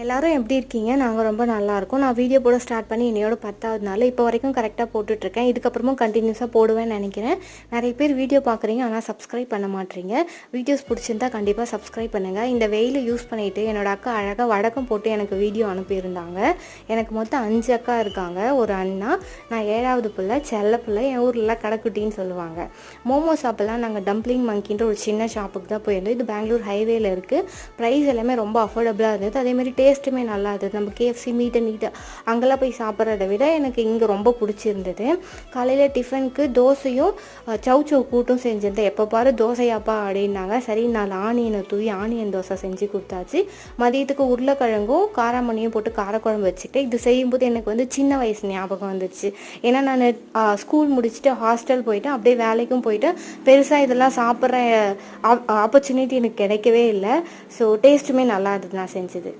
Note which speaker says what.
Speaker 1: எல்லாரும் எப்படி இருக்கீங்க? நாங்கள் ரொம்ப நல்லாயிருக்கோம். நான் வீடியோ போட ஸ்டார்ட் பண்ணி இன்னையோட 10வது நாள். இப்போ வரைக்கும் கரெக்டாக போட்டுட்ருக்கேன். இதுக்கப்புறமும் கண்டினியூஸாக போடுவேன்னு நினைக்கிறேன். நிறைய பேர் வீடியோ பார்க்குறீங்க, ஆனால் சப்ஸ்கிரைப் பண்ண மாட்டீங்க. வீடியோஸ் பிடிச்சிருந்தா கண்டிப்பாக சப்ஸ்கிரைப் பண்ணுங்கள். இந்த வெயிலை யூஸ் பண்ணிவிட்டு என்னோட அக்கா அழகாக வடகம் போட்டு எனக்கு வீடியோ அனுப்பியிருந்தாங்க. எனக்கு மொத்தம் 5 அக்கா இருக்காங்க, ஒரு அண்ணா. நான் 7வது பிள்ளை, செல்ல பிள்ளை. என் ஊரில் கடைக்குட்டின்னு சொல்லுவாங்க. மோமோ ஷாப்பெல்லாம் நாங்கள் டம்ப்ளிங் மங்கின்ற ஒரு சின்ன ஷாப்புக்கு தான் போயிருந்தோம். இது பெங்களூர் ஹைவேல இருக்குது. ப்ரைஸ் எல்லாமே ரொம்ப அஃபோர்டபுளாக இருந்தது. அதேமாதிரி டேஸ்ட்டுமே நல்லா இருந்தது. நம்ம கேஎஃப்சி நீட்டாக அங்கெல்லாம் போய் சாப்பிட்றத விட எனக்கு இங்கே ரொம்ப பிடிச்சிருந்தது. காலையில் டிஃபனுக்கு தோசையும் சவு கூட்டும் செஞ்சிருந்தேன். எப்போ பாரு தோசையாப்பா அப்படின்னாங்க. சரி, நான் ஆனியனை தூவி ஆனியன் தோசை செஞ்சு கொடுத்தாச்சு. மதியத்துக்கு உருளைக்கிழங்கும் காராமணியும் போட்டு காரக்குழம்பு வச்சுக்கிட்டேன். இது செய்யும்போது எனக்கு சின்ன வயசு ஞாபகம் வந்துச்சு. ஏன்னா நான் ஸ்கூல் முடிச்சுட்டு ஹாஸ்டல் போயிட்டேன், அப்படியே வேலைக்கும் போயிட்டு பெருசாக இதெல்லாம் சாப்பிட்ற ஆப்பர்ச்சுனிட்டி எனக்கு கிடைக்கவே இல்லை. ஸோ டேஸ்ட்டுமே நல்லா இருந்தது நான் செஞ்சது.